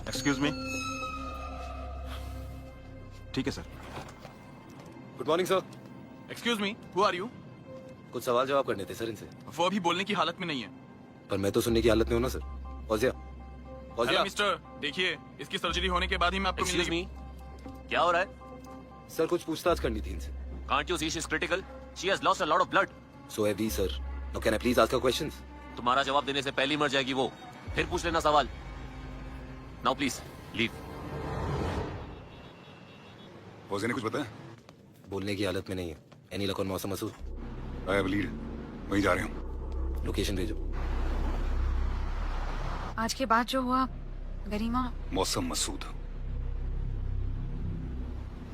Excuse me. ठीक है sir. Good morning sir. Excuse me, who are you? कुछ सवाल जवाब करने थे सर इनसे। वो अभी बोलने की हालत में नहीं है। पर मैं तो सुनने की हालत में हूँ ना sir. Fauzia, hello Fauzia. Mister, देखिए इसकी सर्जरी होने के बाद ही मैं आपको Excuse मिलने me, क्या हो रहा है? सर कुछ पूछताछ करनी थी इनसे। Can't you see she's critical? She has lost a lot of blood. So have we, sir. Now can I please ask her questions? तुम्हारा जवाब देने से पहले ही मर जाएगी वो। फिर पूछ लेना सवाल। Now please, leave. फौजी ने कुछ बताया? बोलने की हालत में नहीं है। एनी लक ऑन मौसम मसूद? आई हैव लीड, वहीं जा रहे हूँ। लोकेशन भेजो। आज के बाद जो हुआ, गरिमा, मौसम मसूद।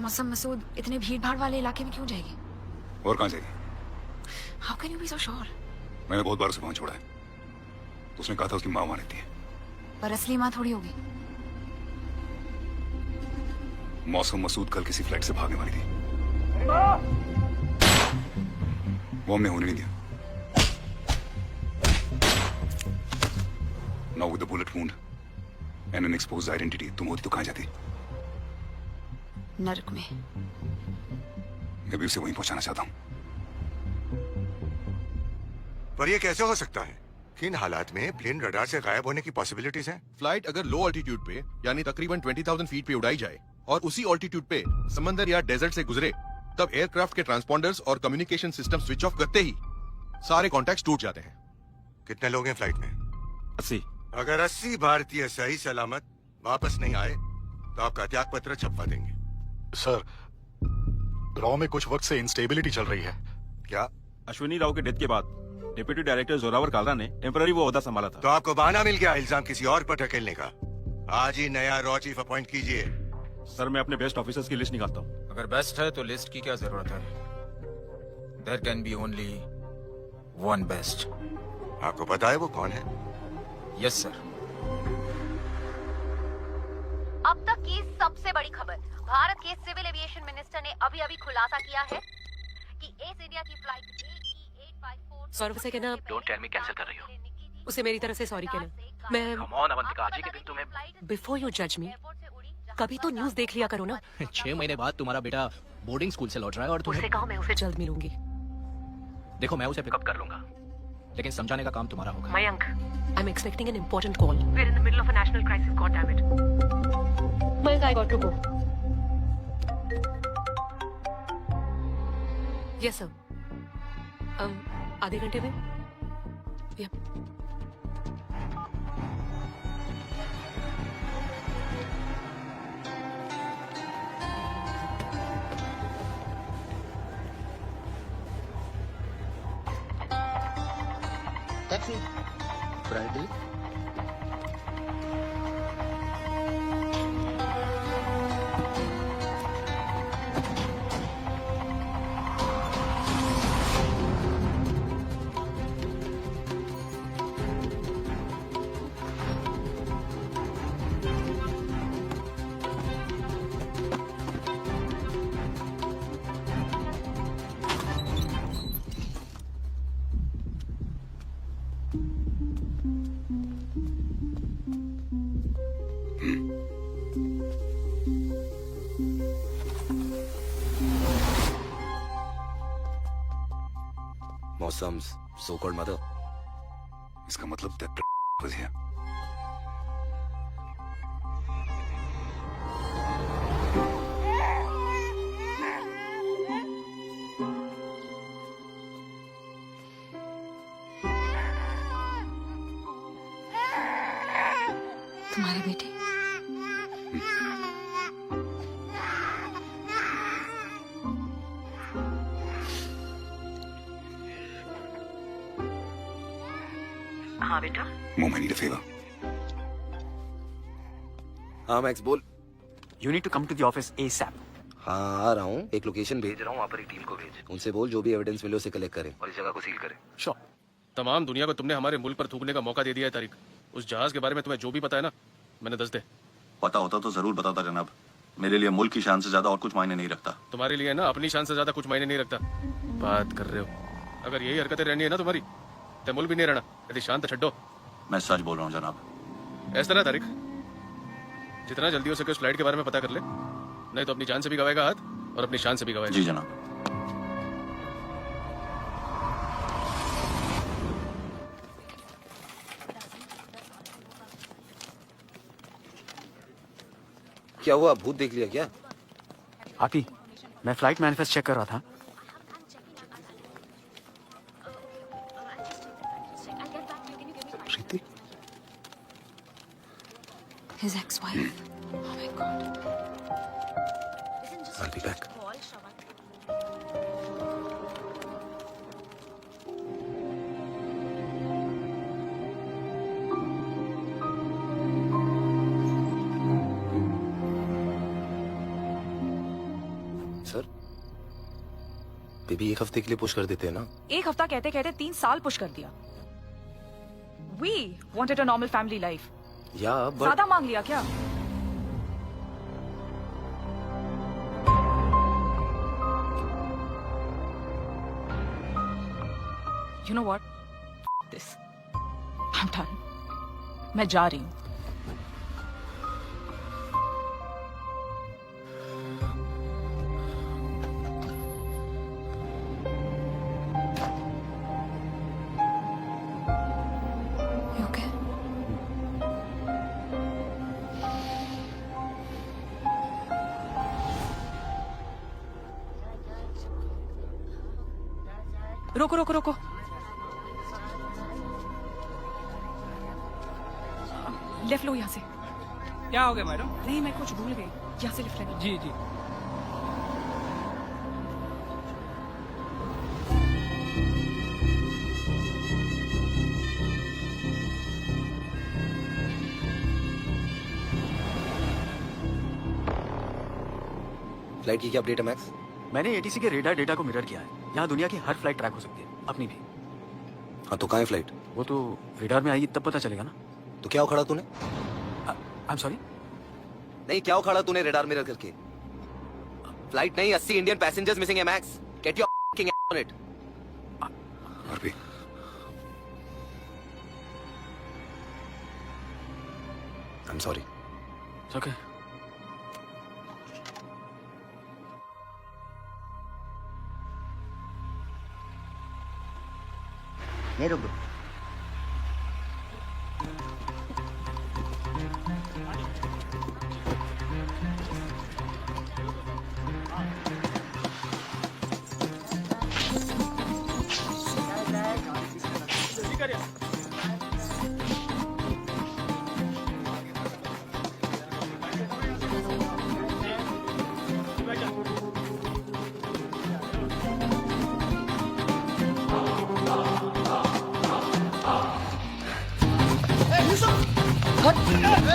मौसम मसूद इतने भीड़ भाड़ वाले इलाके में क्यों जाएगी? और कहाँ जाएगी? How can you be so sure? मैंने बहुत बार उसे वहां छोड़ा है। तो उसने कहा था उसकी माँ वहां रहती है। पर असली माँ थोड़ी होगी। मौसम मसूद कल किसी फ्लाइट से भागने वाली थी, वो हमने होने नहीं दिया। Now with the bullet wound and an exposed identity, तुम होती तो कहाँ जाती? नरक में। मैं भी उसे वहीं पहुंचाना चाहता हूँ। पर ये कैसे हो सकता है? किन हालात में प्लेन रडार से गायब होने की पॉसिबिलिटीज हैं? फ्लाइट अगर लो ऑल्टीट्यूड पे यानी तकरीबन 20,000 फीट पे उड़ाई जाए और उसी ऑल्टीट्यूड पे समंदर या डेजर्ट से गुजरे, तब एयरक्राफ्ट के ट्रांसपॉन्डर्स और कम्युनिकेशन सिस्टम स्विच ऑफ करते ही सारे कॉन्टैक्ट्स टूट जाते हैं। कितने लोग हैं फ्लाइट में? 80। अगर 80 भारतीय सही सलामत वापस नहीं आए तो आपका त्याग पत्र छपवा देंगे। सर, रॉ में कुछ वक्त से इंस्टेबिलिटी चल रही है। क्या? अश्विनी राव के डेथ के बाद डिप्टी डायरेक्टर जोरावर कालरा ने टेम्पररी वो ओहदा संभाला था। तो आपको बहाना मिल गया इल्जाम किसी और पर ढकेलने का। आज ही नया रॉ चीफ अपॉइंट कीजिए। सर मैं अपने बेस्ट ऑफिसर्स की लिस्ट निकालता हूँ। अगर बेस्ट है तो लिस्ट की क्या जरूरत है? There can be only one best. आपको पता है वो कौन है? Yes sir. अब तक की सबसे बड़ी खबर, भारत के सिविल एविएशन मिनिस्टर ने अभी खुलासा किया है कि एस इंडिया की फ्लाइट AE854 सौरभ से कहना Don't tell me कैंसिल कर रही हो। उसे मेरी तरफ से सॉरी कहना। मैं Come on अवंतिका, आज ही के दिन तुम्हें। बिफोर यू जज मी, कभी तो न्यूज़ देख लिया करो ना। 6 महीने बाद तुम्हारा बेटा बोर्डिंग स्कूल से लौट रहा है और उससे कहो मैं उसे जल्द मिलूंगी। देखो मैं उसे पिकअप कर लूंगा, लेकिन समझाने का काम तुम्हारा होगा। Mayank, I am expecting an important call. We are in the middle of a national crisis, god damn it. Mayank, I got to go. Yes sir. आधे घंटे में। या टैक्सी फ्राइडे। मौसम्स so called mother. इसका मतलब that was here. तुम्हारे बेटे। हाँ बेटा। Mom, I need a favor. हाँ मैक्स बोल। You need to come to the office ASAP. हाँ आ रहा हूँ, एक लोकेशन भेज रहा हूँ, वहाँ पर एक टीम को भेज। उनसे बोल जो भी एविडेंस मिले उसे कलेक्ट करें और इस जगह को सील करें। श्योर। तमाम दुनिया को तुमने हमारे मुल्क पर थूकने का मौका दे दिया है तारिक। उस जहाज के बारे में तुम्हें जो भी पता है ना, मैंने दस दे। पता होता तो जरूर बताता जनाब। मेरे लिए मुल्क की शान से ज्यादा और कुछ मायने नहीं रखता। तुम्हारे लिए ना अपनी शान से ज्यादा कुछ मायने नहीं रखता। बात कर रहे हो? अगर यही हरकतें रहनी है ना तुम्हारी, तो मुल्क भी नहीं रहना। यदि शान तो छड्डो। मैं सच बोल रहा हूँ जनाब। ऐसा ना तारिक, जितना जल्दी हो सके उस फ्लाइट के बारे में पता कर ले, नहीं तो अपनी जान से भी गवाएगा हाथ और अपनी शान से भी गवाएगा। जी जनाब। क्या हुआ, भूत देख लिया क्या? आकी, मैं फ्लाइट मैनिफेस्ट चेक कर रहा था। प्रीति? His ex-wife. Oh my God. I'll be back. Sir, baby एक हफ्ते के लिए पुश कर देते हैं ना? एक हफ्ता कहते कहते 3 साल पुश कर दिया। We wanted a normal family life. या ज्यादा मांग लिया क्या? You know what? This. I'm done. मैं जा रही हूँ। You okay? रोको रोको रोको। लिफ्ट लो यहाँ से। क्या हो गया मैडम? नहीं, मैं कुछ भूल गई। यहाँ से लिफ्ट लेना। जी जी। फ्लाइट की क्या अपडेट है मैक्स? मैंने एटीसी के रेडार डेटा को मिरर किया है। यहाँ दुनिया की हर फ्लाइट ट्रैक हो सकती है, अपनी भी। हाँ तो कहाँ है फ्लाइट? वो तो रेडार में आएगी तब पता चलेगा ना। तो क्या उखाड़ा तूने? I am sorry. नहीं, क्या उखाड़ा तूने रेडार मिरर करके? फ्लाइट नहीं, 80 इंडियन पैसेंजर्स मिसिंग है max. Get your fucking on it. RP, I am sorry. Okay. नहीं रुक।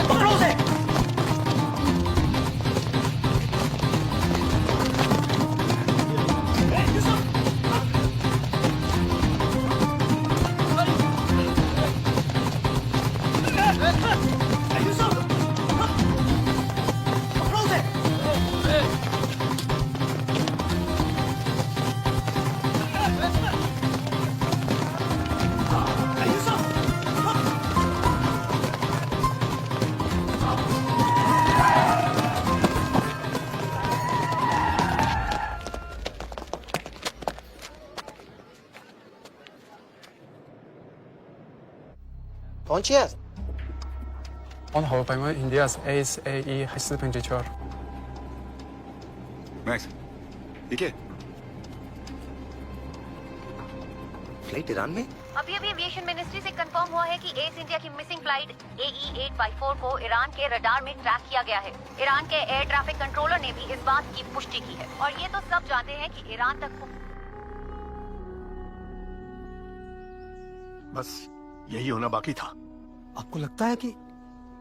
पकड़ो उसे। पहुंचिए। 언호 방은 인디아스 ASAE 하스pen지처 मैक्स, ठीक है? फ्लाइट ईरान में? अभी अभी एविएशन मिनिस्ट्री से कंफर्म हुआ है कि एस इंडिया की मिसिंग फ्लाइट AE854 को ईरान के रडार में ट्रैक किया गया है। ईरान के एयर ट्रैफिक कंट्रोलर ने भी इस बात की पुष्टि की है और ये तो सब जानते हैं कि ईरान तक बस यही होना बाकी था। आपको लगता है कि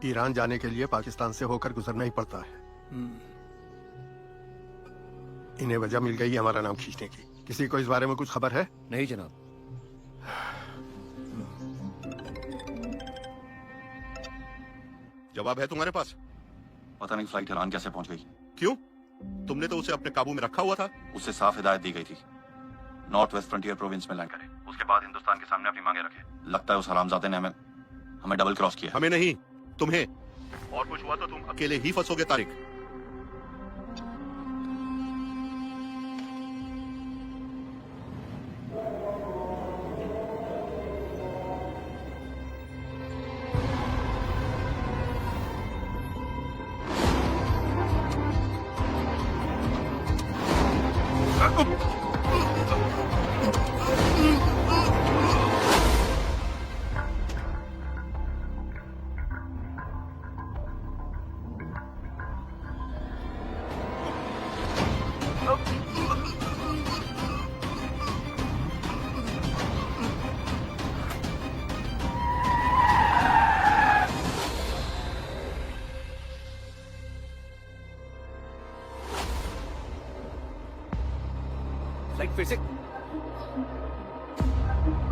ईरान जाने के लिए पाकिस्तान से होकर गुजरना ही पड़ता है? इन्हें वजह मिल गई हमारा नाम खींचने की। किसी को इस बारे में कुछ खबर है? नहीं जनाब। जवाब है तुम्हारे पास? पता नहीं फ्लाइट ईरान कैसे पहुंच गई। क्यों? तुमने तो उसे अपने काबू में रखा हुआ था। उससे साफ हिदायत दी गई थी नॉर्थ वेस्ट फ्रंटियर प्रोविंस में लैंड करे, उसके बाद हिंदुस्तान के सामने अपनी मांगे रखे। लगता है उस हरामजादे ने हमें डबल क्रॉस किया। हमें नहीं, तुम्हें। और कुछ हुआ तो तुम अकेले ही फंसोगे तारिक। फ्लाइट फिर से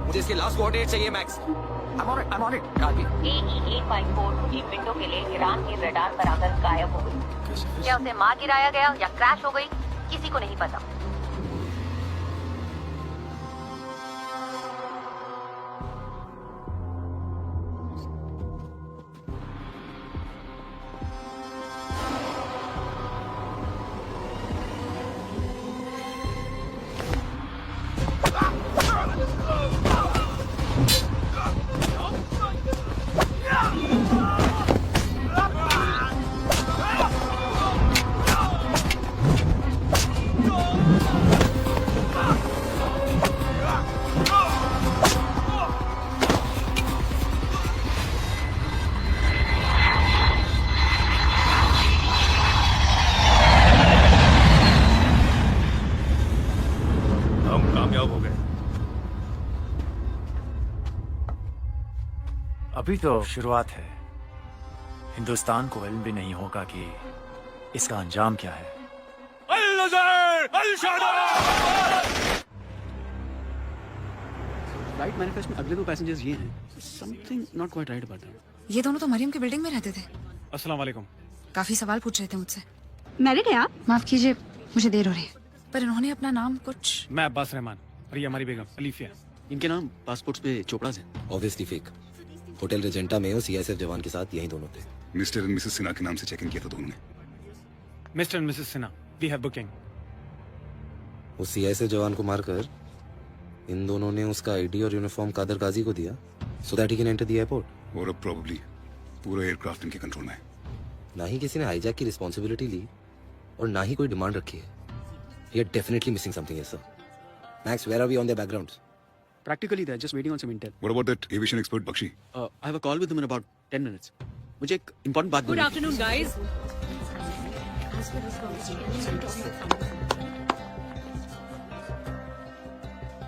मुझे इसके लास्ट कोऑर्डिनेट चाहिए max. I'm on it. AE-854 की विंडो के लिए ईरान के रडार पर आकर गायब हो गई। क्या उसे मार गिराया गया या क्रैश हो गई, किसी को नहीं पता। अभी तो शुरुआत है। हिंदुस्तान को इल्म भी नहीं होगा कि इसका अंजाम क्या है। फ्लाइट मैनिफेस्ट में अगले 2 पैसेंजर्स ये हैं। Something not quite right about them. ये दोनों तो मरियम के बिल्डिंग में रहते थे। अस्सलाम वालेकुम। काफी सवाल पूछ रहे थे मुझसे। मैरिड है आप? माफ कीजिए, मुझे देर हो रही है। पर इन्होंने अपना नाम कुछ। मैं अब्बास रहमान और ये हमारी बेगम अलीफिया। इनके नाम पासपोर्ट्स पे चोपड़ाज हैं। Obviously fake. होटल रेजेंटा में सीआईएसएफ जवान के साथ यही दोनों थे। मिस्टर एंड मिसेस सिन्हा के नाम से चेकिंग किया था दोनों ने। Mr and Mrs Sinha, we have booking. उस सीआईएसएफ जवान को मारकर इन दोनों ने उसका आईडी और यूनिफॉर्म कादर गाजी को दिया so that he can enter the airport. और अब प्रोबेबली पूरा एयरक्राफ्ट इनके कंट्रोल में है। ना ही किसी ने हाईजैक की रिस्पांसिबिलिटी ली और ना ही कोई डिमांड रखी है। He are definitely missing something here sir. Max, where are we on their backgrounds? Practically, they're just waiting on some intel. What about that aviation expert Bakshi? I have a call with them in about 10 minutes. मुझे एक important बात Good बोलनी थी। afternoon, guys.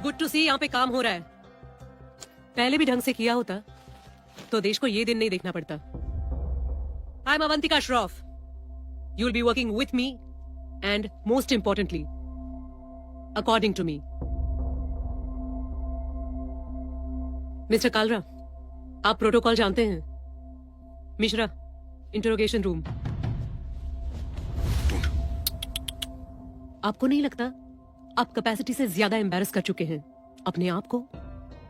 Good to see यहाँ पे काम हो रहा है। पहले भी ढंग से किया होता तो देश को ये दिन नहीं देखना पड़ता। I'm Avantika Shroff. You'll be working with me and most importantly, according to me. Mister Kalra, आप प्रोटोकॉल जानते हैं। Mishra, interrogation room. आपको नहीं लगता आप कैपेसिटी से ज्यादा एम्बैरस कर चुके हैं अपने आप को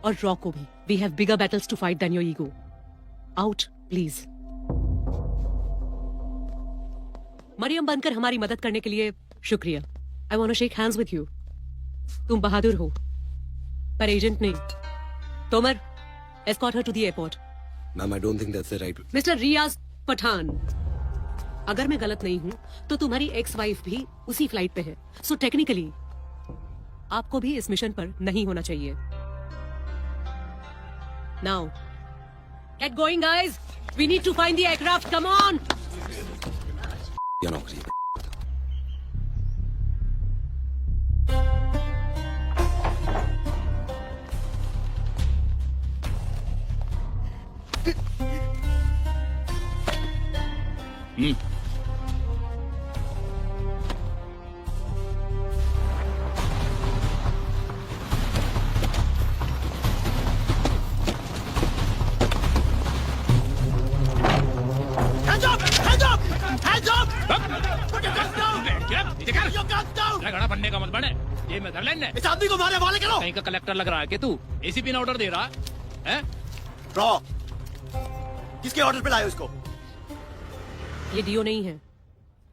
और रॉ को भी? We have bigger battles to fight than your ego. Out please. Maryam बनकर हमारी मदद करने के लिए शुक्रिया। I want to shake hands with you. तुम बहादुर हो पर एजेंट नहीं। Tomar, escort her to the airport. Ma'am, I don't think that's the right. Mr. Riaz Pathan, अगर मैं गलत नहीं हूं तो तुम्हारी एक्स वाइफ भी उसी फ्लाइट पे है। सो टेक्निकली आपको भी इस मिशन पर नहीं होना चाहिए। Now, get going, guys. We need to find the aircraft. Come on. You're not crazy. घड़ा बनने का मत बने। ये नेदरलैंड है। इस आदमी को मारे वाले करो। कहीं का कलेक्टर लग रहा है कि तू एसीपी ने ऑर्डर दे रहा है? रॉ, किसके ऑर्डर पे लाए उसको? ये डीओ नहीं है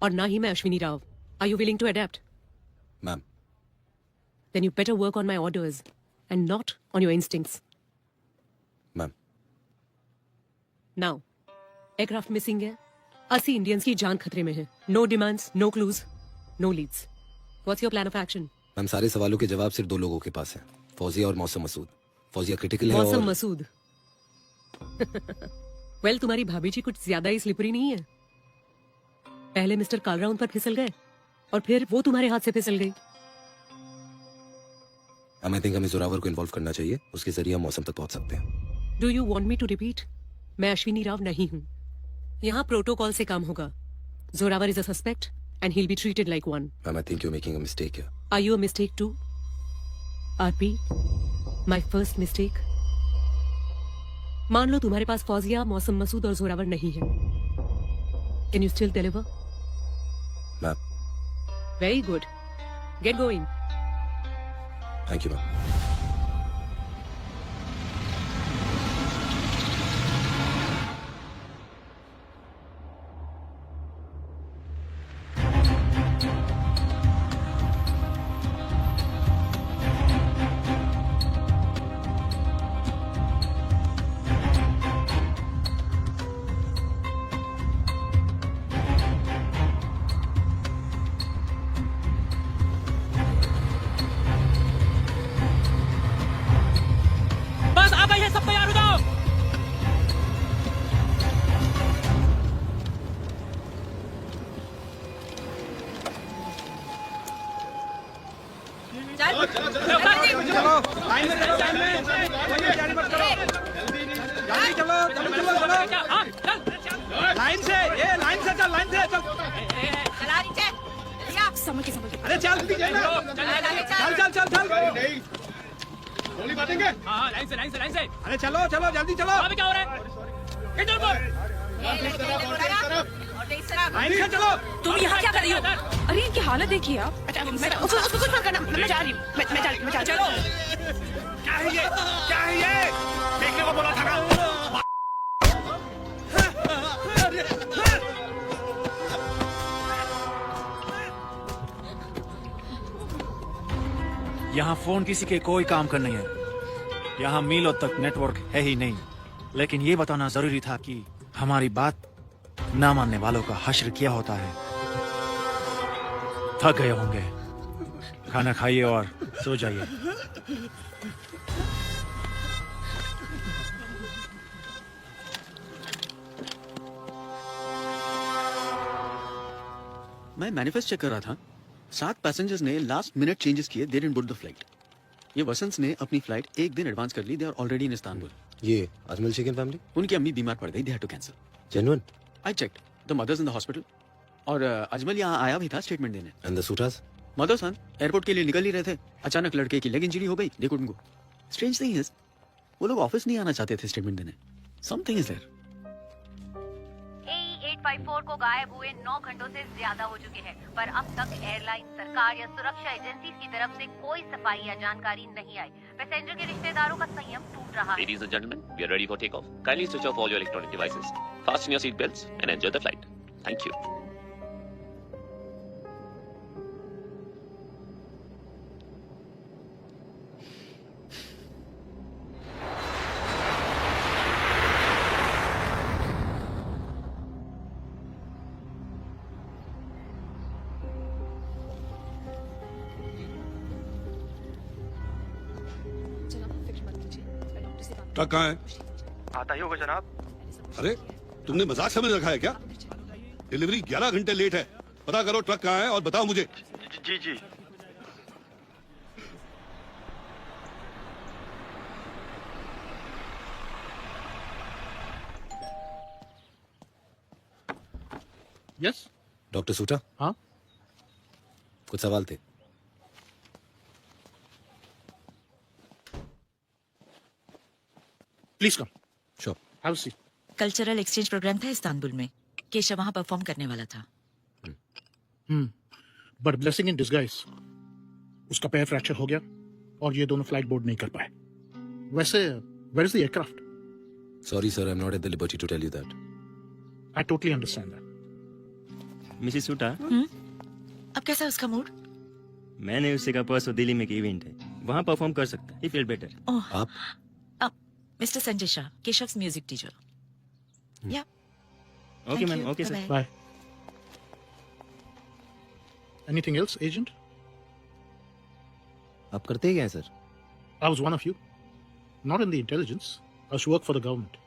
और ना ही मैं Ashwini Rao. Are you willing to adapt? Ma'am. Then you better work on my orders and not on your instincts. Ma'am. Now, aircraft missing है. 80 इंडियंस की जान खतरे में है. No demands, no clues, no leads. What's your plan of action? Ma'am, सारे सवालों के जवाब सिर्फ 2 लोगों के पास हैं. फौजिया और मौसम मसूद. फौजिया क्रिटिकल है मौसम और... मसूद. वेल, तुम्हारी भाभी जी कुछ ज्यादा ही स्लिपरी नहीं है. पहले मिस्टर कालरा उन पर फिसल गए और फिर वो तुम्हारे हाथ से फिसल गई. आई थिंक हमें जोरावर को इन्वॉल्व करना चाहिए. उसके जरिए हम मौसम तक पहुंच सकते हैं. Do you want me to repeat? मैं अश्विनी राव नहीं हूँ. यहाँ प्रोटोकॉल से काम होगा. Zorawar is a suspect and he'll be treated like one. Ma'am, I think you are making a mistake here. Are you a mistake too? RP, my first mistake. मान लो तुम्हारे पास फौजिया, मौसम मसूद और जोरावर नहीं है. Can you still deliver? Ma'am. Very good. Get going. Thank you ma'am. बस आ गई है, सब तैयार हो जाओ. चलो लाइन में चलो, लाइन में कोई जारी मत करो. जल्दी चलो, जल्दी चलो, चलो लाइन से, ये लाइन से चल, लाइन से चल. चला नीचे. संभल के. अरे चल जल्दी चल, चल चल चल चल. गोली मारेंगे. हाँ, लाइन से. अरे चलो चलो जल्दी चलो. अभी क्या हो रहा है? इधर पर. लाइन से चलो. तुम यहाँ क्या कर रही हो? अरे इनकी हालत देखिए आप. उसको कुछ मत करना. मैं जा रही हूँ. मैं जा रही हूँ. चलो. क्या है ये? देखने को बोला था ना. यहाँ फोन किसी के कोई काम का नहीं है. यहाँ मीलों तक नेटवर्क है ही नहीं. लेकिन ये बताना जरूरी था कि हमारी बात ना मानने वालों का हश्र क्या होता है. थक गए होंगे. खाना खाइए और सो जाइए. मैं मैनिफेस्ट चेक कर रहा था. 7 पैसेंजर्स ने लास्ट मिनट चेंजेस किए. They didn't board the flight. ये वसंत ने अपनी फ्लाइट 1 दिन एडवांस कर ली. They are already in Istanbul. ये अजमल शेखन फैमिली? उनकी अम्मी बीमार पड़ गई. They had to cancel. Genuine? I checked. The mother's in the hospital. और अजमल यहाँ आया भी था स्टेटमेंट देने. एंड द सूटास? मदर सन एयरपोर्ट के लिए निकल ही रहे थे. अचानक लड़के की लेग इंजरी हो गई. They couldn't go. Strange thing is वो लोग ऑफिस नहीं आना चाहते थे स्टेटमेंट देने. Something is there. AE854 को गायब हुए 9 घंटों से ज्यादा हो चुके हैं, पर अब तक एयरलाइन, सरकार या सुरक्षा एजेंसी की तरफ से कोई सफाई या जानकारी नहीं आई. पैसेंजर के रिश्तेदारों का संयम टूट रहा है. Ladies and gentlemen, we are ready for takeoff. Kindly switch off all your electronic devices. Fasten your seat belts and enjoy the flight. Thank you. Truck कहाँ है? आता ही होगा जनाब. अरे तुमने मजाक समझ रखा है क्या? डिलीवरी 11 घंटे लेट है. पता करो ट्रक कहाँ है और बताओ मुझे. जी जी. यस डॉक्टर सूटा? हाँ. कुछ सवाल थे. Please come. Sure. Have a seat. Cultural exchange program था इस्तांबुल में. केशव वहाँ परफॉर्म करने वाला था. But blessing in disguise. उसका पैर फ्रैक्चर हो गया और ये दोनों फ्लाइट बोर्ड नहीं कर पाए. वैसे where is the aircraft? Sorry sir, I'm not at the liberty to tell you that. I totally understand that. Mrs सूटा, अब कैसा है उसका मूड? मैंने उससे कहा परसों दिल्ली में एक इवेंट है, वहाँ परफॉर्म कर सकता है। He feel better. आप mister Sanjay Shah, Keshav's music teacher. या Okay, man. Okay, sir. Bye. Anything else, agent? आप करते क्या हैं sir? I was one of you. Not in the intelligence. I used to work for the government.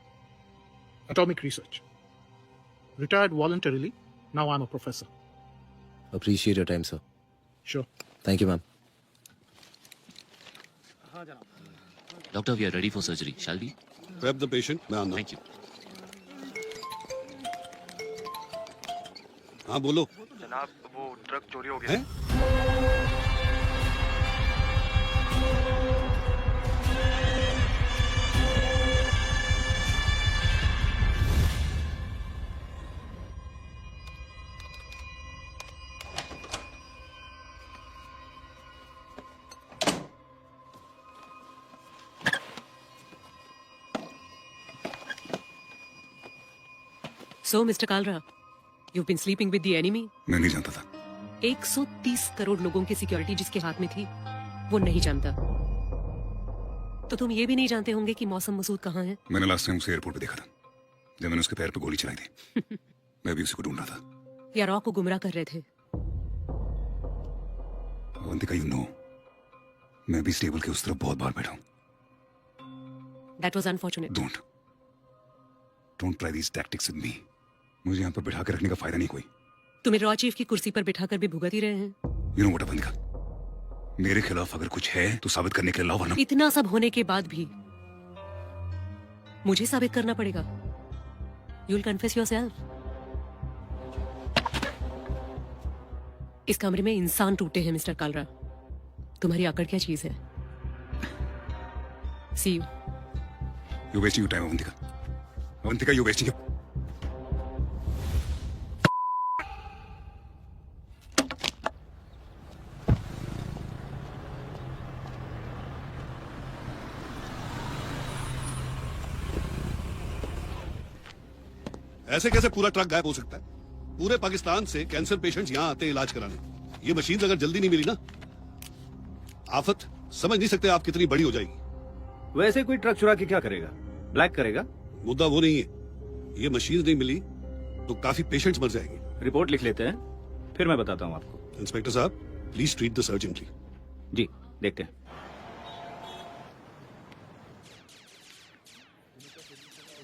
Atomic research. Retired voluntarily. Now I'm a professor. Appreciate your time, sir. Sure. Thank you, ma'am. Doctor, we are ready for surgery. Shall we? Grab the patient. मैं आना। Thank you. हाँ बोलो। जनाब वो truck चोरी हो गया है? So, Mr. Kalra, you've been sleeping with the enemy? मैं नहीं जानता था। 130 करोड़ लोगों की सिक्योरिटी जिसके हाथ में थी, वो नहीं जानता। तो तुम ये भी नहीं जानते होंगे कि मौसम मसूद कहाँ है? मैंने लास्ट टाइम उसे एयरपोर्ट पे देखा था, जब मैंने उसके पैर पे गोली चलाई थी। मैं भी उसी को ढूंढ रहा था। या रॉ को गुमराह कर रहे थे? अवंतिका, you know, मैं भी स्टेबल के उस तरफ बहुत बार बैठा हूँ। That was unfortunate. Don't try these tactics with me. मुझे यहाँ पर बिठा कर रखने का फायदा नहीं कोई। तुम्हें रॉ चीफ की कुर्सी पर बिठाकर भी भुगत ही रहे हैं। You know what, अवंतिका, मेरे खिलाफ अगर कुछ है तो साबित करने के लिए लाओ, वरना इतना सब होने के बाद भी मुझे साबित करना पड़ेगा। You'll confess yourself. इस कमरे में इंसान टूटे हैं मिस्टर कालरा। तुम्हारी आकड़ क्या चीज है? See you. You're wasting your time, Avantika. Avantika, you're wasting your... ऐसे कैसे पूरा ट्रक गायब हो सकता है? पूरे पाकिस्तान से कैंसर पेशेंट्स यहाँ आते हैं इलाज कराने। ये मशीन अगर जल्दी नहीं मिली ना, आफत समझ नहीं सकते आप कितनी बड़ी हो जाएगी। वैसे कोई ट्रक चुरा के क्या करेगा? ब्लैक करेगा? मुद्दा वो नहीं है, ये मशीन नहीं मिली तो काफी पेशेंट्स मर जाएंगे। रिपोर्ट लिख लेते हैं, फिर मैं बताता हूँ आपको। इंस्पेक्टर साहब, प्लीज ट्रीट द सर्जेंटली। जी, देखते हैं।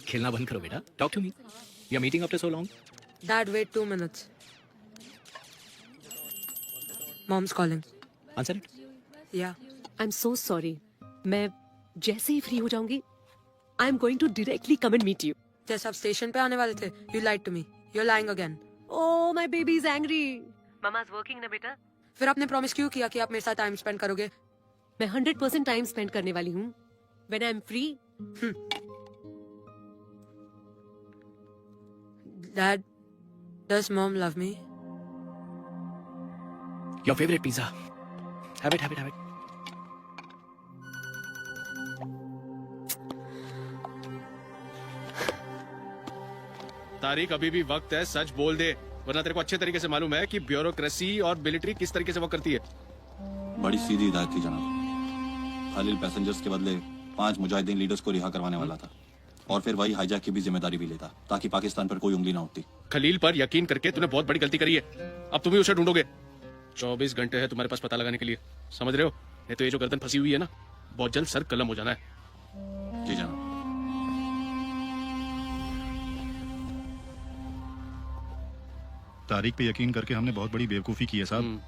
खेलना बंद करो बेटा। Talk to me. We are meeting after so long. Dad, wait 2 minutes. Mom's calling. Answer it. Yeah. I'm so sorry. मैं जैसे ही फ्री हो जाऊंगी, I'm going to directly come and meet you. जैसे आप स्टेशन पे आने वाले थे, you lied to me. You're lying again. Oh, my baby is angry. Mama's working ना बेटा। फिर आपने प्रॉमिस क्यों किया कि आप मेरे साथ टाइम स्पेंड करोगे? मैं 100% टाइम स्पेंड करने वाली हूँ। When I'm free. Dad, does Mom love me? Your favorite pizza. Have it, have it, have it. Tariq, अभी भी वक्त है, सच बोल दे, वरना तेरे को अच्छे तरीके से मालूम है कि ब्यूरोक्रेसी और मिलिट्री किस तरीके से वर्क करती है। बड़ी सीधी हिदायत थी जनाब। खलील पैसेंजर्स के बदले 5 मुजाहिदीन लीडर्स को रिहा करवाने वाला था, और फिर वही हाईजैक की भी जिम्मेदारी भी लेता, ताकि पाकिस्तान पर कोई उंगली ना उठती। खलील पर यकीन करके तूने बहुत बड़ी गलती करी है। अब तुम ही उसे ढूंढोगे। 24 घंटे है तुम्हारे पास पता लगाने के लिए, समझ रहे हो? नहीं तो ये जो गर्दन फंसी हुई है ना, बहुत जल्द सर कलम हो जाना है। जी जनाब। तारीख पे यकीन करके हमने बहुत बड़ी बेवकूफी की है साहब।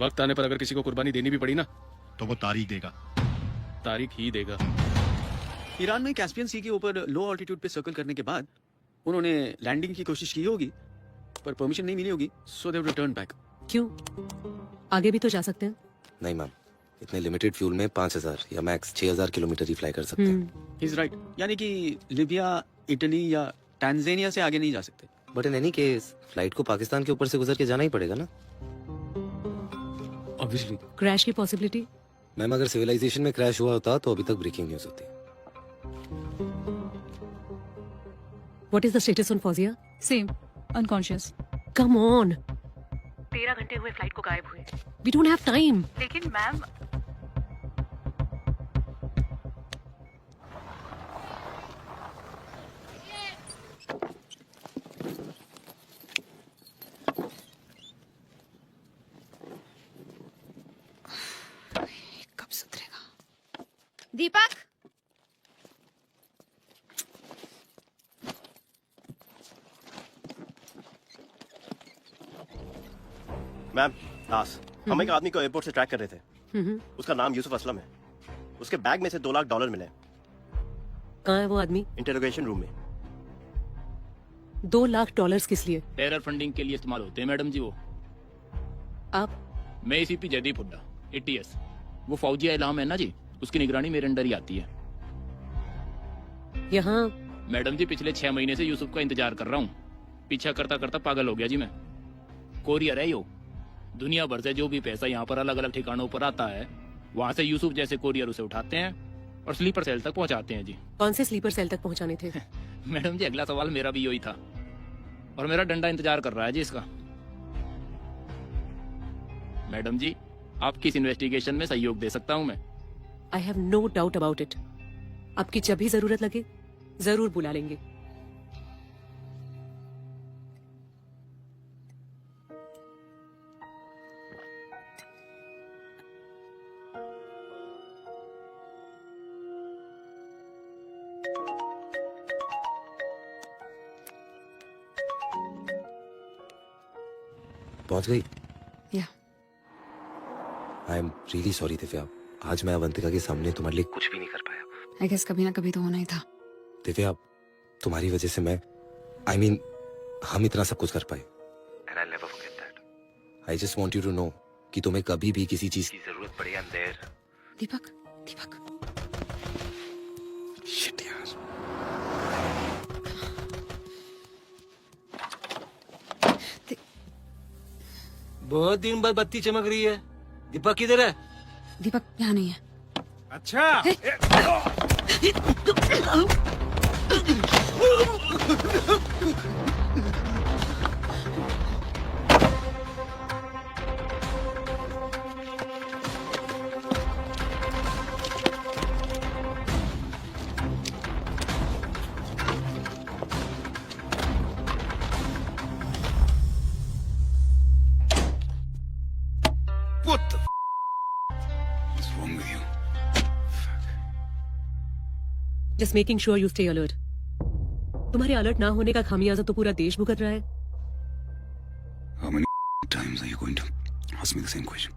वक्त आने पर अगर किसी को कुर्बानी देनी भी पड़ी ना, तो वो तारीख देगा। तारीख ही देगा। ईरान में कैस्पियन सी के ऊपर लो ऑल्टीट्यूड पे सर्कल करने के बाद उन्होंने लैंडिंग की कोशिश की होगी, पर परमिशन नहीं मिली होगी, सो दे रिटर्न बैक। क्यों? आगे भी तो जा सकते हैं। नहीं मैम, इतने लिमिटेड फ्यूल में 5000 या मैक्स 6000 किलोमीटर ही फ्लाई कर सकते हैं। He is right. यानी कि लिबिया, इटली या टैंजानिया से आगे नहीं जा सकते। But in any case flight को पाकिस्तान के ऊपर से गुजर के जाना ही पड़ेगा ना। ऑब्वियसली। क्रैश की पॉसिबिलिटी? मैम, अगर सिविलाइजेशन में क्रैश हुआ होता तो अभी तक ब्रेकिंग न्यूज होती। What is the status on Fawzia? Same. Unconscious. Come on. 13 घंटे हुए फ्लाइट को गायब हुए। We don't have time. लेकिन मैम कब सुधरेगा? दीपक मैम, दास, हम एक आदमी को एयरपोर्ट से ट्रैक कर रहे थे। उसका नाम यूसुफ असलम है। उसके बैग में से $2 लाख मिले। कहाँ है वो आदमी? इंटरोगेशन रूम में। $2 लाख किस लिए? टेरर फंडिंग के लिए इस्तेमाल होते हैं मैडम जी वो। आप? मैं ACP जयदीप हुड्डा, ATS। वो फौजी इलाम है ना जी, उसकी निगरानी मेरे अंडर ही आती है। यहाँ? मैडम जी पिछले 6 महीने से यूसुफ का इंतजार कर रहा हूँ। पीछा करता करता पागल हो गया जी मैं। कोरियर है यो। दुनिया भर से जो भी पैसा यहाँ पर अलग अलग ठिकानों पर आता है, वहाँ से यूसुफ जैसे कोरियर उसे उठाते हैं और स्लीपर सेल तक पहुँचाते हैं जी। कौन से स्लीपर सेल तक पहुँचाने थे? मैडम जी अगला सवाल मेरा भी यही था और मेरा डंडा इंतजार कर रहा है जी इसका। मैडम जी, आपकी इस इन्वेस्टिगेशन में सहयोग दे सकता हूँ मैं। I have no doubt about it. आपकी जब भी जरूरत लगे जरूर बुला लेंगे। पहुंच गई? या। I am really sorry Divya, आज मैं अवंतिका के सामने तुम्हारे लिए कुछ भी नहीं कर पाया। आई गेस कभी ना कभी तो होना ही था। दिव्या, तुम्हारी वजह से मैं हम इतना सब कुछ कर पाए। And I never forget that. I just want you to know कि तुम्हें कभी भी किसी चीज की जरूरत पड़े, I am there. Deepak, Deepak. Shit यार। बहुत दिन बाद बत्ती चमक रही है। दीपक किधर है? दीपक यहाँ नहीं है। अच्छा। What the f*** is wrong with you? Just making sure you stay alert. तुम्हारे अलर्ट ना होने का खामियाजा तो पूरा देश भुगत रहा है। How many times are you going to ask me the same question?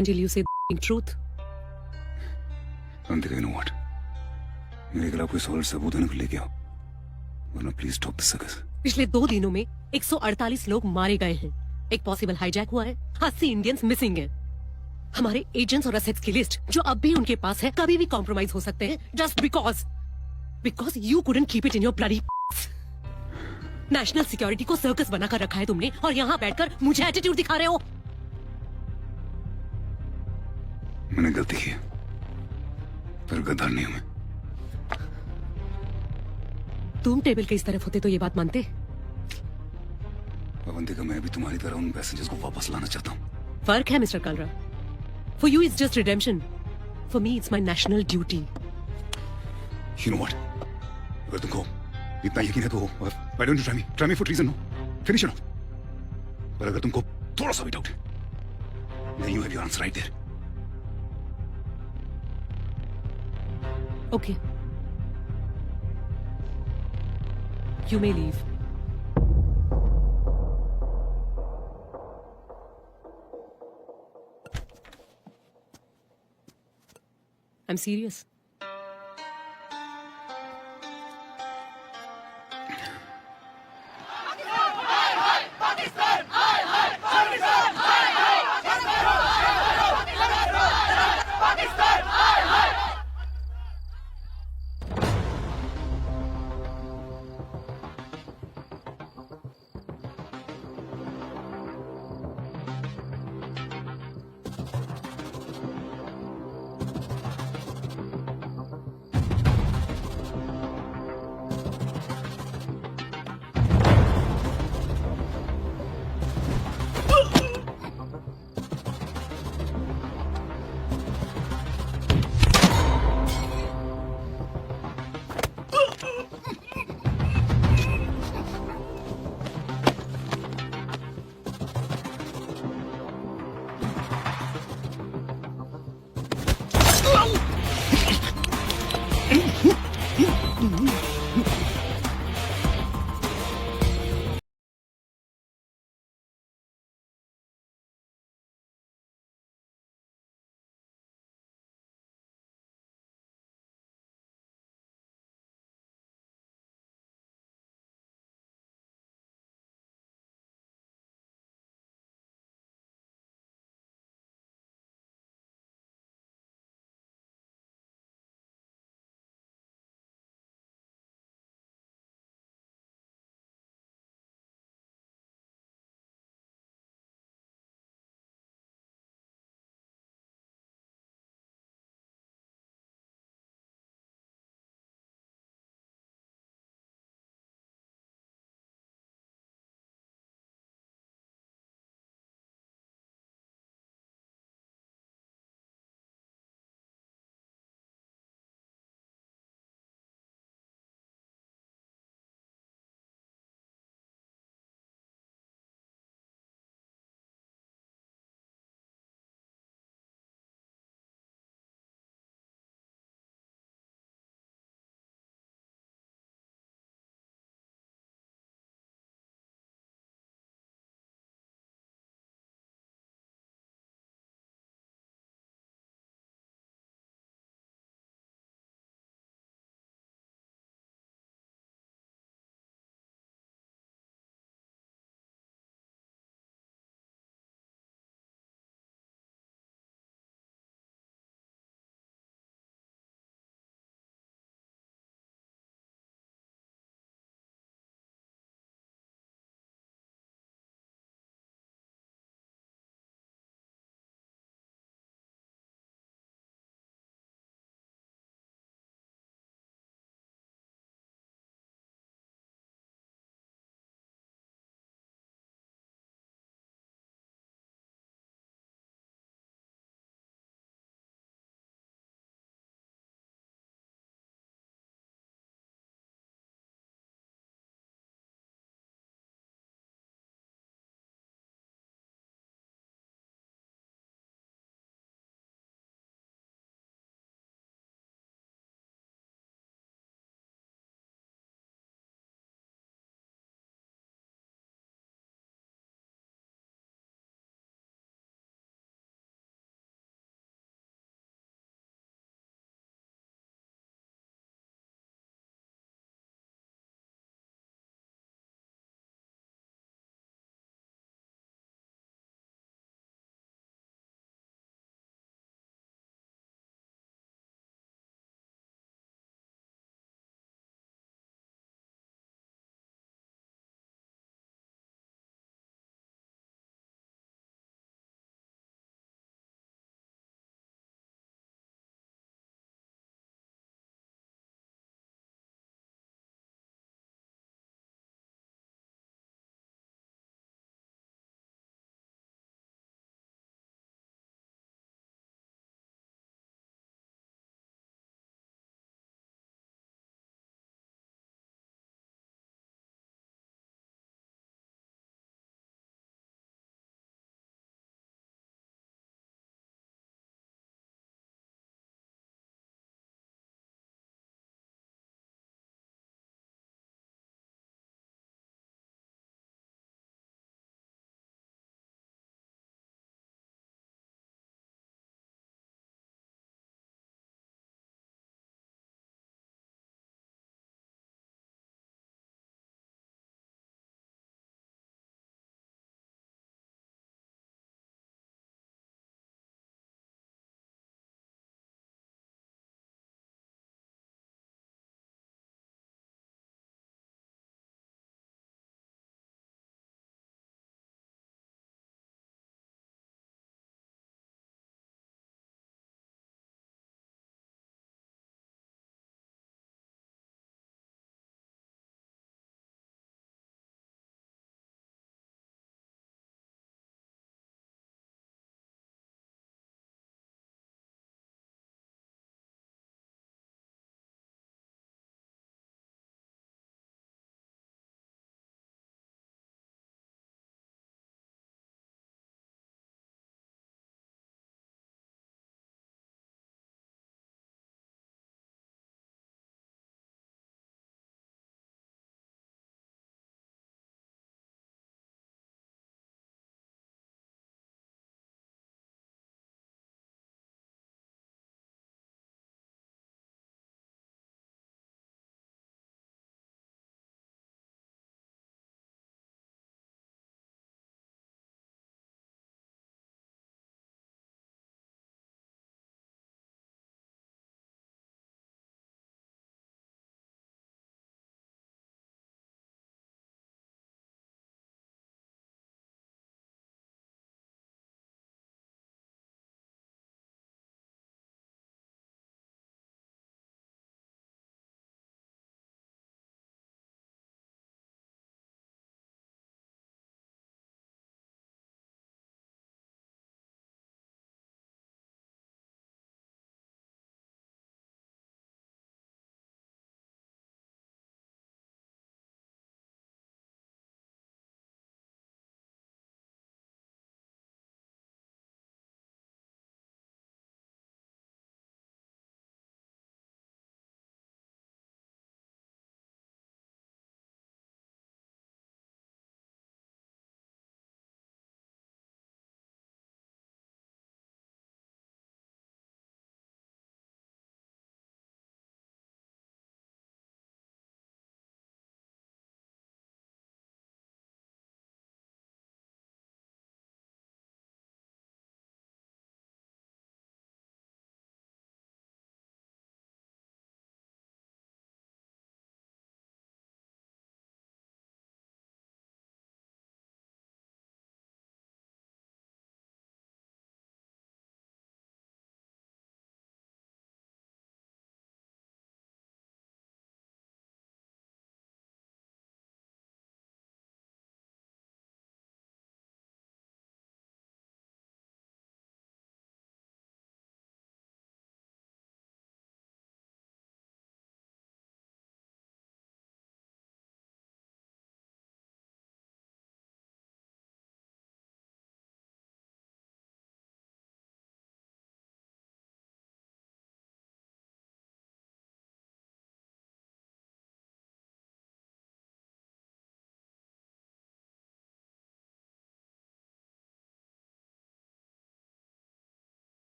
Until you say truth. Avantika, you know what? मेरे खिलाफ कोई सॉलिड सबूत है ना, लेके आओ, वरना प्लीज स्टॉप दिस सर्कस। पिछले 2 दिनों में 148 लोग मारे गए हैं। एक पॉसिबल हाईजैक हुआ है। 80 इंडियंस मिसिंग हैं। हमारे एजेंट्स और असेट्स की लिस्ट जो अब भी उनके पास है कभी भी कॉम्प्रोमाइज हो सकते हैं, just because you couldn't keep it in your bloody. National security को सर्कस बनाकर रखा है तुमने और यहाँ बैठकर मुझे एटीट्यूड दिखा रहे हो। मैंने गलती की, पर गद्दार नहीं हूं मैं। तुम टेबल के इस तरफ होते तो ये बात मानते। अवंतिका, मैं भी तुम्हारी तरह उन पैसेंजर्स को वापस लाना चाहता हूँ। फर्क है mister Kalra. For you it's just redemption, for me it's my national duty. You know what? अगर तुमको इतना यकीन है तो why don't you try me for treason? No, finish it off. पर अगर तुमको थोड़ा सा भी डाउट है, then you have your answer right there. Okay. You may leave. I'm serious.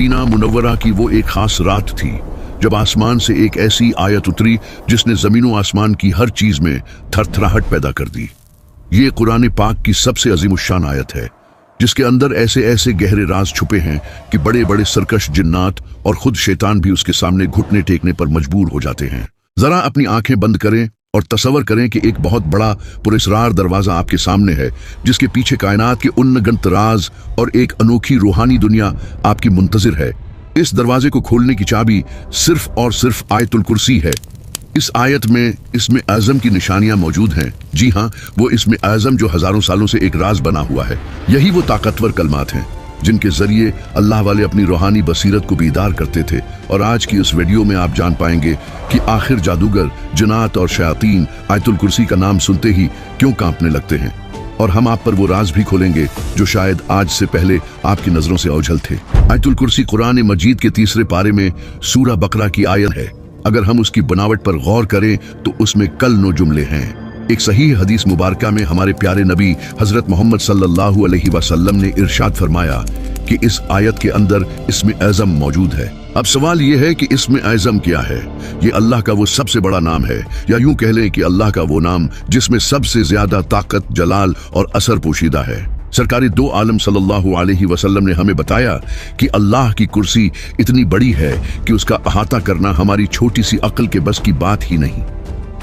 Medina मुनव्वरा की वो एक खास रात थी जब आसमान से एक ऐसी आयत उतरी जिसने जमीनों आसमान की हर चीज में थरथराहट पैदा कर दी। ये कुरान पाक की सबसे अजीमुश्शान आयत है जिसके अंदर ऐसे ऐसे गहरे राज छुपे हैं कि बड़े बड़े सरकश जिन्नात और खुद शैतान भी उसके सामने घुटने टेकने पर मजबूर हो जाते हैं। जरा अपनी आंखें बंद करें और तसव्वुर करें कि एक बहुत बड़ा पुरस्रार दरवाजा आपके सामने है जिसके पीछे कायनात के उन्नगंत राज और एक अनोखी रूहानी दुनिया आपकी मुंतजिर है। इस दरवाजे को खोलने की चाबी सिर्फ और सिर्फ आयतुल कुर्सी है। इस आयत में इसमें आज़म की निशानियां मौजूद हैं। जी हाँ, वो इसमें आज़म जो हजारों सालों से एक राज बना हुआ है। यही वो ताकतवर कलमात हैं जिनके जरिए अल्लाह वाले अपनी रूहानी बसीरत को बीदार करते थे। और आज की इस वीडियो में आप जान पाएंगे कि आखिर जादूगर, जिन्नात और शयातीन आयतुल कुर्सी का नाम सुनते ही क्यों कांपने लगते हैं। और हम आप पर वो राज भी खोलेंगे जो शायद आज से पहले आपकी नजरों से ओझल थे। आयतुल कुर्सी कुरान मजीद के 3 पारे में सूरा बकरा की आयत है। अगर हम उसकी बनावट पर गौर करें तो उसमें कल 9 जुमले हैं। एक सही हदीस मुबारका में हमारे प्यारे नबी हजरत मोहम्मद सल्लल्लाहु अलैहि वसल्लम ने इरशाद फरमाया कि इस आयत के अंदर इसमें आज़म मौजूद है। अब सवाल यह है कि इसमें आज़म क्या है। ये अल्लाह का वो सबसे बड़ा नाम है, या यूं कह लें कि अल्लाह का वो नाम जिसमें सबसे ज्यादा ताकत, जलाल और असर पोशीदा है। सरकारी 2 आलम सल्लल्लाहु अलैहि वसल्लम ने हमें बताया कि अल्लाह की कुर्सी इतनी बड़ी है कि उसका अहाता करना हमारी छोटी सी अक्ल के बस की बात ही नहीं।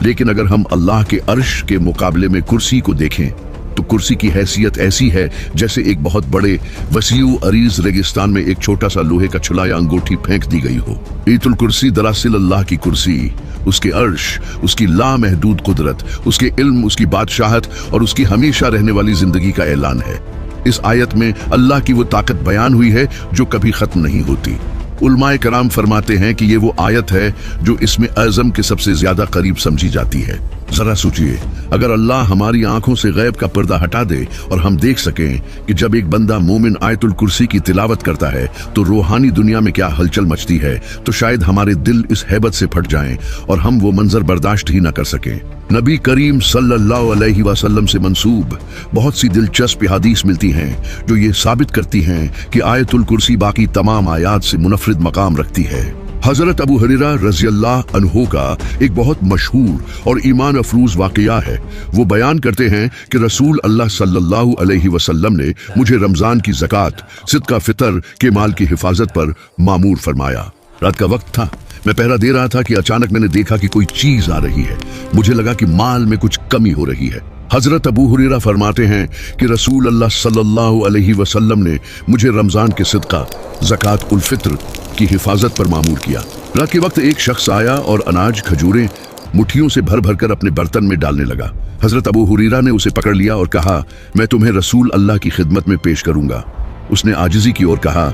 लेकिन अगर हम अल्लाह के अर्श के मुकाबले में कुर्सी को देखें तो कुर्सी की हैसियत ऐसी है जैसे एक बहुत बड़े वसीउ अरीज रेगिस्तान में एक छोटा सा लोहे का छुला या अंगूठी फेंक दी गई हो। ईतुल कुर्सी दरअसल अल्लाह की कुर्सी, उसके अर्श, उसकी लामहदूद कुदरत, उसके इल्म, उसकी बादशाहत और उसकी हमेशा रहने वाली जिंदगी का ऐलान है। इस आयत में अल्लाह की वो ताकत बयान हुई है जो कभी खत्म नहीं होती। उलमाए कराम फरमाते हैं कि ये वो आयत है जो इसमें आज़म के सबसे ज्यादा करीब समझी जाती है। जरा सोचिए, अगर अल्लाह हमारी आंखों से गैब का पर्दा हटा दे और हम देख सकें कि जब एक बंदा मोमिन आयतुल कुर्सी की तिलावत करता है तो रूहानी दुनिया में क्या हलचल मचती है, तो शायद हमारे दिल इस हैबत से फट जाएं और हम वो मंजर बर्दाश्त ही न कर सकें। नबी करीम सल्लल्लाहु अलैहि वसल्लम से मंसूब बहुत सी दिलचस्प हदीस मिलती हैं जो ये साबित करती हैं कि आयतुल कुर्सी बाकी तमाम आयात से मुनफरिद मकाम रखती है। हजरत अबू हुरैरा रज़ियल्लाहु अन्हु का एक बहुत मशहूर और ईमान अफरूज वाकया है। वो बयान करते हैं कि रसूल अल्लाह सल्लल्लाहु अलैहि वसल्लम ने मुझे रमजान की ज़कात, सिदका फितर के माल की हिफाजत पर मामूर फरमाया। रात का वक्त था, मैं पहरा दे रहा था कि अचानक मैंने देखा कि कोई चीज आ रही है। मुझे लगा कि माल में कुछ कमी हो रही है। हजरत अबू हुरैरा फरमाते हैं कि रसूल अल्लाह सल्लल्लाहु अलैहि वसल्लम ने मुझे रमजान के सिदका, ज़कात उल फित्र की हिफाजत पर मामूर किया। रात के वक्त एक शख्स आया और अनाज, खजूरें मुट्ठियों से भर भर कर अपने बर्तन में डालने लगा। हजरत अबू हुरैरा ने उसे पकड़ लिया और कहा, मैं तुम्हें रसूल अल्लाह की खिदमत में पेश करूंगा। उसने आजिज़ी की और कहा,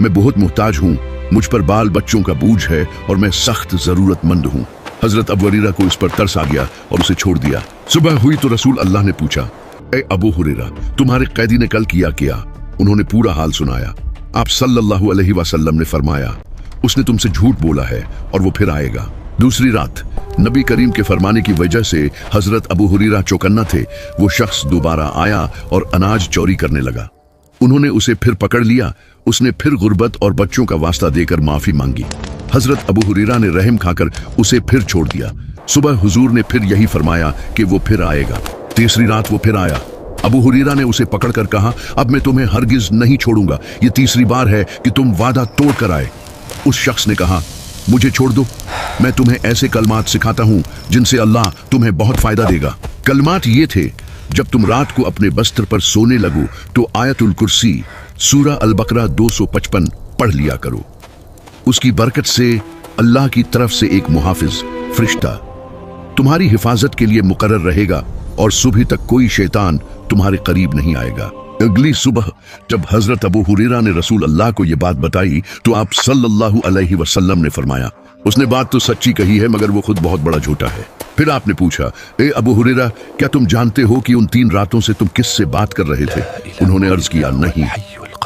मैं बहुत मुहताज हूँ, मुझ पर बाल बच्चों का बोझ है और मैं सख्त जरूरतमंद हूँ। हजरत अबू हुरैरा को इस पर तरस आ गया और उसे छोड़ दिया। सुबह हुई तो रसूल अल्लाह ने पूछा, ए अबू हुरैरा, तुम्हारे कैदी ने कल किया क्या? उन्होंने पूरा हाल सुनाया। आप सल्लल्लाहु अलैहि वसल्लम ने फरमाया, उसने तुमसे झूठ बोला है और वो फिर आएगा। दूसरी रात नबी करीम के फरमाने की वजह से हजरत अबू हुरैरा चौकन्ना थे। वो शख्स दोबारा आया और अनाज चोरी करने लगा। उन्होंने उसे फिर पकड़ लिया। उसने फिर गुर्बत और बच्चों का वास्ता देकर माफी मांगी। हजरत अबू हुरैरा ने रहम खाकर उसे फिर छोड़ दिया। सुबह हुजूर ने फिर यही फरमाया कि वो फिर आएगा। तीसरी रात वो फिर आया। अबू हुरैरा ने उसे पकड़कर कहा, अब मैं तुम्हें हरगिज नहीं छोड़ूंगा, ये तीसरी बार है कि तुम वादा तोड़ कर आए। उस शख्स ने कहा, मुझे छोड़ दो, मैं तुम्हें ऐसे कलमात सिखाता हूं जिनसे अल्लाह तुम्हें बहुत फायदा देगा। कलमात ये थे, जब तुम रात को अपने बस्तर पर सोने लगो तो आयतुल कुर्सी सूरा अल बकरा 255 पढ़ लिया करो। उसकी बरकत से अल्लाह की तरफ से एक मुहाफिज फरिश्ता तुम्हारी हिफाजत के लिए मुकर्रर रहेगा और सुबह तक कोई शैतान तुम्हारे करीब नहीं आएगा। अगली सुबह जब हजरत अबू हुरैरा ने रसूल अल्लाह को यह बात बताई तो आप सल्लल्लाहु अलैहि वसल्लम ने फरमाया, उसने बात तो सच्ची कही है मगर वो खुद बहुत बड़ा झूठा है। फिर आपने पूछा, ए अबू हुरैरा, क्या तुम जानते हो कि उन 3 रातों से तुम किससे बात कर रहे थे? उन्होंने अर्ज किया, नहीं।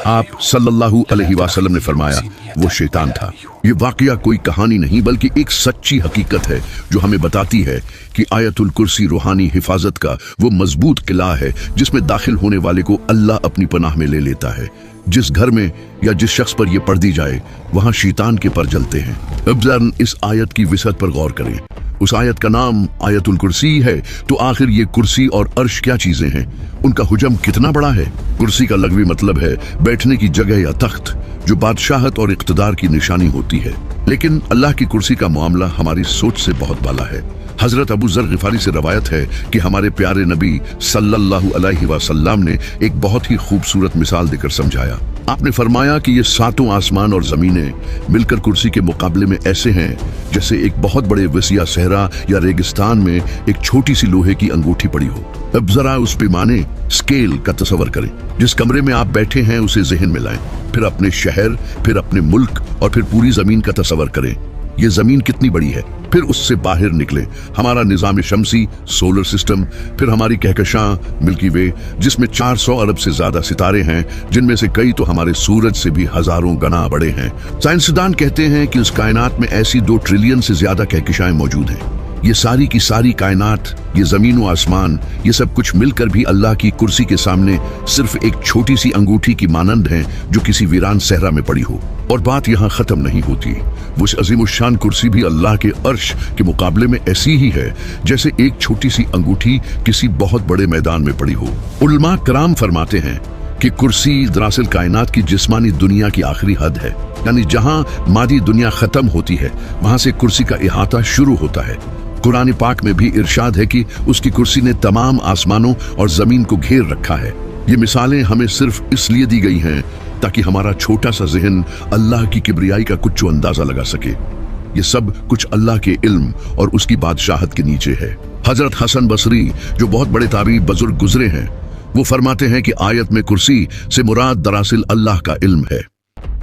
आप सल्लल्लाहु अलैहि वसल्लम ने फरमाया, वो शैतान था। ये वाकया कोई कहानी नहीं बल्कि एक सच्ची हकीकत है जो हमें बताती है कि आयतुल कुर्सी रूहानी हिफाजत का वो मजबूत किला है जिसमें दाखिल होने वाले को अल्लाह अपनी पनाह में ले लेता है। जिस घर में या जिस शख्स पर यह पढ़ दी जाए वहां शैतान के पर जलते हैं। अब जरा इस आयत की विसत पर गौर करें। उस आयत का नाम आयतुल कुर्सी है, तो आखिर ये कुर्सी और अर्श क्या चीजें हैं? उनका हुजम कितना बड़ा है? कुर्सी का लग़वी मतलब है बैठने की जगह या तख्त, जो बादशाहत और इक़्तिदार की निशानी होती है। लेकिन अल्लाह की कुर्सी का मामला हमारी सोच से बहुत बाला है। हजरत अबू ज़र ग़िफ़ारी से रवायत है कि हमारे प्यारे नबी सल्लल्लाहु अलैहि वसल्लम ने एक बहुत ही खूबसूरत मिसाल देकर समझाया। आपने फरमाया कि ये सातों आसमान और जमीनें मिलकर कुर्सी के मुकाबले में ऐसे हैं जैसे एक बहुत बड़े वसिया सहरा या रेगिस्तान में एक छोटी सी लोहे की अंगूठी पड़ी हो। अब जरा उस पैमाने स्केल का तस्वर करें। जिस कमरे में आप बैठे हैं उसे ज़हन में लाएं, फिर अपने शहर, फिर अपने मुल्क और फिर पूरी जमीन का तस्वर करें। ये जमीन कितनी बड़ी है, फिर उससे बाहर निकले हमारा निजाम शमसी सोलर सिस्टम, फिर हमारी कहकशां मिल्की वे जिसमें 400 अरब से ज्यादा सितारे हैं, जिनमें से कई तो हमारे सूरज से भी हजारों गुना बड़े हैं। साइंसदान कहते हैं कि उस कायनात में ऐसी 2 ट्रिलियन से ज्यादा कहकशाएं मौजूद हैं। ये सारी की सारी कायनात, ये जमीन व आसमान, ये सब कुछ मिलकर भी अल्लाह की कुर्सी के सामने सिर्फ एक छोटी सी अंगूठी की मानंद हैं जो किसी वीरान सहरा में पड़ी हो। और बात यहाँ खत्म नहीं होती। वो अजीमुशान कुर्सी भी अल्लाह के अर्श के मुकाबले में ऐसी ही है जैसे एक छोटी सी अंगूठी किसी बहुत बड़े मैदान में पड़ी हो। उलमा कराम फरमाते हैं कि कुर्सी दरअसल कायनात की जिस्मानी दुनिया की आखिरी हद है, यानी जहां मादी दुनिया खत्म होती है वहां से कुर्सी का इहाता शुरू होता है। कुरान पाक में भी इरशाद है कि उसकी कुर्सी ने तमाम आसमानों और जमीन को घेर रखा है। ये मिसालें हमें सिर्फ इसलिए दी गई हैं ताकि हमारा छोटा सा जहन अल्लाह की किबरियाई का कुछ अंदाजा लगा सके। ये सब कुछ अल्लाह के इल्म और उसकी बादशाहत के नीचे है। हजरत हसन बसरी जो बहुत बड़े ताबी बुजुर्ग गुजरे हैं, वो फरमाते हैं कि आयत में कुर्सी से मुराद दरअसल अल्लाह का इल्म है,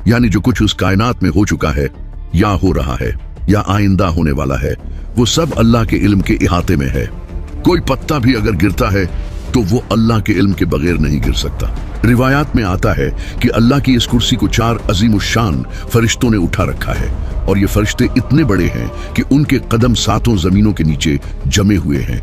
यानी जो कुछ उस कायनात में हो चुका है या हो रहा है या आइंदा होने वाला है, वो सब अल्लाह के इल्म के इहाते में है। कोई पत्ता भी अगर गिरता है तो वो अल्लाह के इल्म के बगैर नहीं गिर सकता। रिवायात में आता है कि अल्लाह की इस कुर्सी को 4 अजीमुशान फरिश्तों ने उठा रखा है, और ये फरिश्ते इतने बड़े हैं कि उनके कदम 7 जमीनों के नीचे जमे हुए हैं।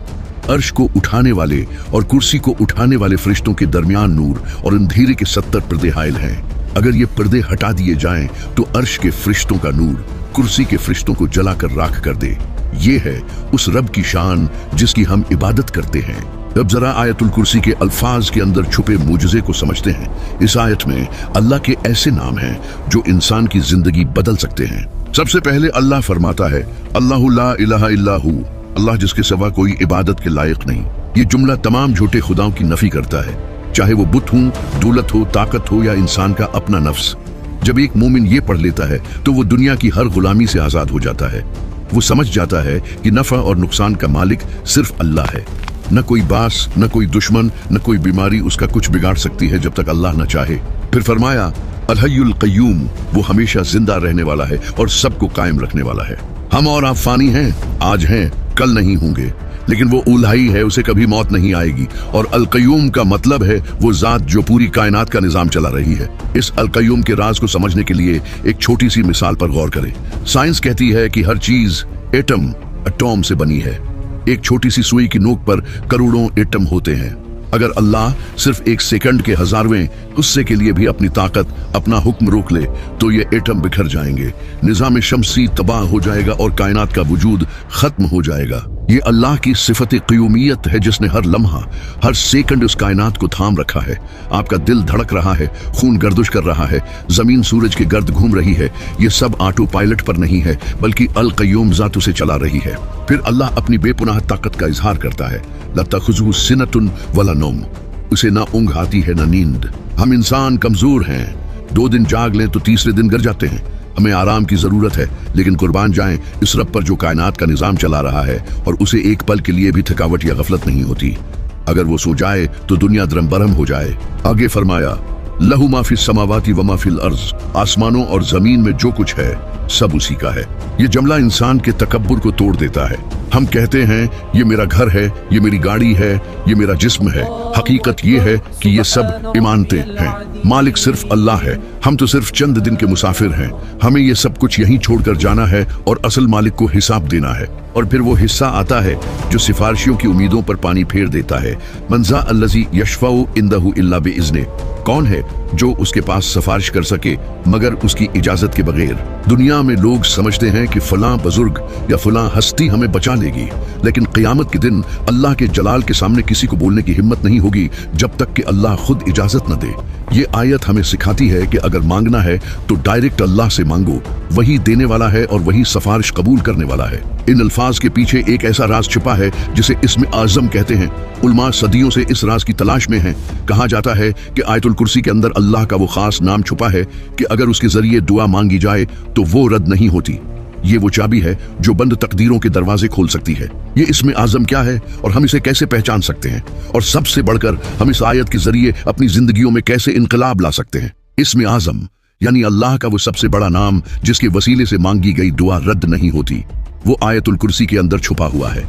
अर्श को उठाने वाले और कुर्सी को उठाने वाले फरिश्तों के दरमियान नूर और अंधेरे के 70 पर्दे हायल हैं। अगर ये पर्दे हटा दिए जाएं तो अर्श के फरिश्तों का नूर कुर्सी के फरिश्तों को जलाकर राख कर दे। ये है उस रब की शान जिसकी हम इबादत करते हैं। अब जरा आयतुल कुर्सी के अल्फाज के अंदर छुपे मुजज़े को समझते हैं। इस आयत में अल्लाह के ऐसे नाम हैं जो इंसान की जिंदगी बदल सकते हैं। सबसे पहले अल्लाह फरमाता है, अल्लाहु ला इलाहा इल्ला हु, अल्लाह जिसके सिवा कोई इबादत के लायक नहीं। ये जुमला तमाम झूठे खुदाओं की नफी करता है, चाहे वो बुत हो, दौलत हो, ताकत हो या इंसान का अपना नफ्स। जब एक मोमिन ये पढ़ लेता है तो वो दुनिया की हर गुलामी से आजाद हो जाता है। वो समझ जाता है कि नफा और नुकसान का मालिक सिर्फ अल्लाह है। न कोई बास, न कोई दुश्मन, न कोई बीमारी उसका कुछ बिगाड़ सकती है जब तक अल्लाह न चाहे। फिर फरमाया, अल हय्युल क़य्यूम, वो हमेशा जिंदा रहने वाला है और सबको कायम रखने वाला है। हम और आप फानी हैं, आज हैं, कल नहीं होंगे, लेकिन वो उल्हाई है, उसे कभी मौत नहीं आएगी। और अल क़य्यूम का मतलब है वो जात जो पूरी कायनात का निजाम चला रही है। इस अल क़य्यूम के राज को समझने के लिए एक छोटी सी मिसाल पर गौर करें। साइंस कहती है कि हर चीज एटम से बनी है। एक छोटी सी सुई की नोक पर करोड़ों एटम होते हैं। अगर अल्लाह सिर्फ एक सेकंड के 1000वें हिस्से के लिए भी अपनी ताकत, अपना हुक्म रोक ले तो ये एटम बिखर जाएंगे, निजाम शमसी तबाह हो जाएगा और कायनात का वजूद खत्म हो जाएगा। ये अल्लाह की सिफत क़य्यूमियत है जिसने हर लम्हा, हर सेकंड उस कायनात को थाम रखा है। आपका दिल धड़क रहा है, खून गर्दिश कर रहा है, जमीन सूरज के गर्द घूम रही है। ये सब ऑटो पायलट पर नहीं है बल्कि अल क़य्यूम ज़ात उसे चला रही है। फिर अल्लाह अपनी बेपुनाह ताकत का इजहार करता है, ला तख़ुज़ुहु सिनतुन वला नौम, उसे ना ऊँघ आती है ना नींद। हम इंसान कमजोर हैं, 2 दिन जाग लें तो तीसरे दिन गिर जाते हैं। हमें आराम की जरूरत है, लेकिन कुर्बान जाएं इस रब पर जो कायनात का निजाम चला रहा है और उसे एक पल के लिए भी थकावट या गफलत नहीं होती। अगर वो सो जाए तो दुनिया दरम बरम हो जाए। आगे फरमाया, लहू माफिस समावाती व माफिल अर्ज, आसमानों और जमीन में जो कुछ है सब उसी का है। ये जुमला इंसान के तकब्बुर को तोड़ देता है। हम कहते हैं ये मेरा घर है, ये मेरी गाड़ी है, ये मेरा जिस्म है। हकीकत ये है कि ये सब इमानतें हैं। मालिक सिर्फ अल्लाह है, हम तो सिर्फ चंद दिन के मुसाफिर हैं। हमें ये सब कुछ यहीं छोड़कर जाना है और असल मालिक को हिसाब देना है। और फिर वो हिस्सा आता है जो सिफारिशियों की उम्मीदों पर पानी फेर देता है। मंजा अल्लज़ी यशफ़उ इंदहु इल्ला बिइज़्निह, कौन है जो उसके पास सिफारिश कर सके मगर उसकी इजाजत के बगैर। दुनिया में लोग समझते हैं कि फलां बुजुर्ग या फलां हस्ती हमें बचा लेगी, लेकिन क़यामत के दिन अल्लाह के जलाल के सामने किसी को बोलने की हिम्मत नहीं होगी जब तक कि अल्लाह खुद इजाजत न दे। ये आयत हमें सिखाती है कि अगर मांगना है तो डायरेक्ट अल्लाह से मांगो, वही देने वाला है और वही सिफारिश कबूल करने वाला है। इन अल्फाज के पीछे एक ऐसा राज छिपा है जिसे इस्म आज़म कहते हैं। उलमा सदियों से इस राज की तलाश में हैं। कहा जाता है कि आयतुल कुर्सी के अंदर अल्लाह का वो खास नाम छुपा है कि अगर उसके जरिए दुआ मांगी जाए तो वो रद्द नहीं होती। ये वो चाबी है जो बंद तकदीरों के दरवाजे खोल सकती है। ये इस्म आज़म क्या है और हम इसे कैसे पहचान सकते हैं, और सबसे बढ़कर हम इस आयत के जरिए अपनी जिंदगियों में कैसे इनकलाब ला सकते हैं। इस्म आज़म यानी अल्लाह का वो सबसे बड़ा नाम जिसके वसीले से मांगी गई दुआ रद्द नहीं होती, वो आयतुल कुर्सी के अंदर छुपा हुआ है।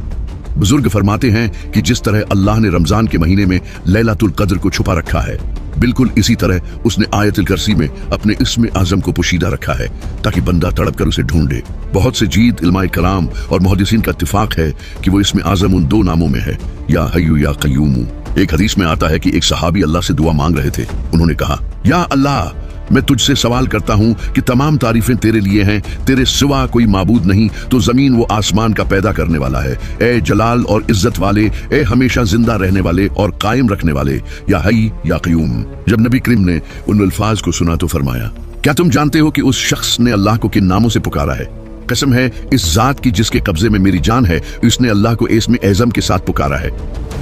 बुजुर्ग फरमाते हैं कि जिस तरह अल्लाह ने रमजान के महीने में लैलतुल कद्र को छुपा रखा है, बिल्कुल इसी तरह उसने आयतुल कुर्सी में अपने इस्म आज़म को पोशीदा रखा है ताकि बंदा तड़प कर उसे ढूंढे। बहुत से जीद इल्माए कलाम और मुहद्दिसीन का इत्तिफाक है कि वो इस्म आज़म उन दो नामों में है, या हय्यु या क़य्यूम। एक हदीस में आता है कि एक सहाबी अल्लाह से दुआ मांग रहे थे। उन्होंने कहा, या अल्लाह, मैं तुझसे सवाल करता हूँ कि तमाम तारीफें तेरे लिए हैं, तेरे सिवा कोई माबूद नहीं, तो जमीन वो आसमान का पैदा करने वाला है। ए जलाल और इज्जत वाले, ए हमेशा जिंदा रहने वाले और कायम रखने वाले, या हई या क़य्यूम। जब नबी करीम ने उन अल्फाज को सुना तो फरमाया, क्या तुम जानते हो कि उस शख्स ने अल्लाह को किन नामों से पुकारा है? कसम है इस जात की जिसके कब्जे में मेरी जान है, उसने अल्लाह को इस्म एज़म के साथ पुकारा है।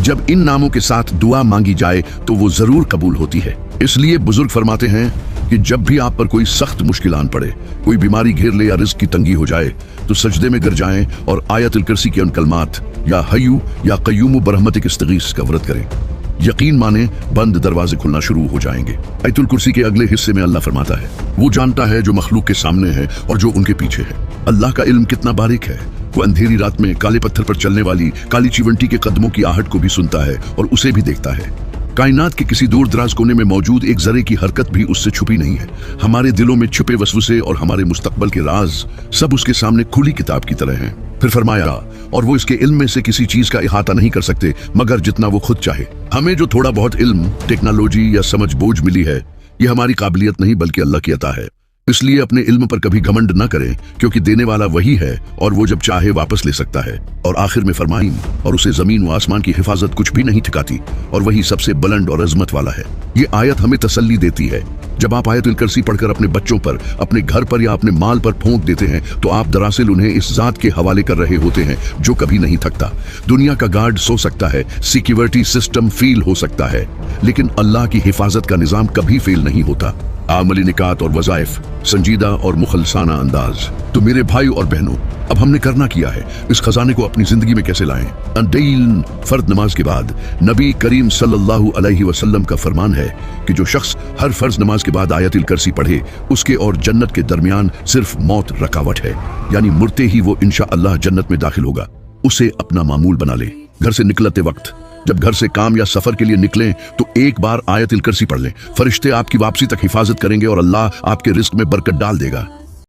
जब इन नामों के साथ दुआ मांगी जाए तो वो जरूर कबूल होती है। इसलिए बुजुर्ग फरमाते हैं कि जब भी आप पर कोई सख्त मुश्किल आन पड़े, कोई बीमारी घेर ले या रिस्क की तंगी हो जाए, तो सजदे में गिर जाएं और आयतुल कुर्सी के उन कलमात या हय्यु या क़य्यूम बरहमतिक इस्तगीस का व्रत करें। यकीन माने बंद दरवाजे खुलना शुरू हो जाएंगे। आयतुल कुर्सी के अगले हिस्से में अल्लाह फरमाता है, वो जानता है जो मखलूक के सामने है और जो उनके पीछे है। अल्लाह का इल्म कितना बारीक है। वो अंधेरी रात में काले पत्थर पर चलने वाली काली चिवंटी के कदमों की आहट को भी सुनता है और उसे भी देखता है। कायनात के किसी दूर दराज कोने में मौजूद एक जरे की हरकत भी उससे छुपी नहीं है। हमारे दिलों में छुपे वसवसे और हमारे मुस्तकबल के राज सब उसके सामने खुली किताब की तरह हैं। फिर फरमाया, और वो इसके इल्म में से किसी चीज का इहाता नहीं कर सकते मगर जितना वो खुद चाहे। हमें जो थोड़ा बहुत इल्म, टेक्नोलॉजी या समझ बोझ मिली है, ये हमारी काबिलियत नहीं बल्कि अल्लाह की अता है। इसलिए अपने इल्म पर कभी घमंड न करें, क्योंकि देने वाला वही है और वो जब चाहे वापस ले सकता है। और आखिर में फरमाईं, और उसे जमीन व आसमान की हिफाजत कुछ भी नहीं ठिकाती, और वही सबसे बुलंद और अजमत वाला है। ये आयत हमें तसल्ली देती है। जब आप आयतुल कुर्सी पढ़कर अपने बच्चों पर, अपने घर पर या अपने माल पर फूंक देते हैं, तो आप दरअसल उन्हें इस जात के हवाले कर रहे होते हैं जो कभी नहीं थकता। दुनिया का गार्ड सो सकता है, सिक्योरिटी सिस्टम फेल हो सकता है, लेकिन अल्लाह की हिफाजत का निजाम कभी फेल नहीं होता। आमली निकात और वज़ाइफ, संजीदा और मुखलसाना अंदाज। तो मेरे भाई और बहनों, अब हमने करना किया है, इस खजाने को अपनी जिंदगी में कैसे लाएं। अनडेल फर्द नमाज के बाद नबी करीम सल्लल्लाहु अलैहि वसल्लम का फरमान है कि जो शख्स हर फर्ज नमाज के बाद आयतुल कुर्सी पढ़े, उसके और जन्नत के दरमियान सिर्फ मौत रुकावट है, यानी मुर्ते ही वो इंशाअल्लाह जन्नत में दाखिल होगा। उसे अपना मामूल बना ले। घर से निकलते वक्त, जब घर से काम या सफर के लिए निकलें, तो एक बार आयतुल कुर्सी पढ़ लें। फरिश्ते आपकी वापसी तक हिफाजत करेंगे और अल्लाह आपके रिस्क में बरकत डाल देगा।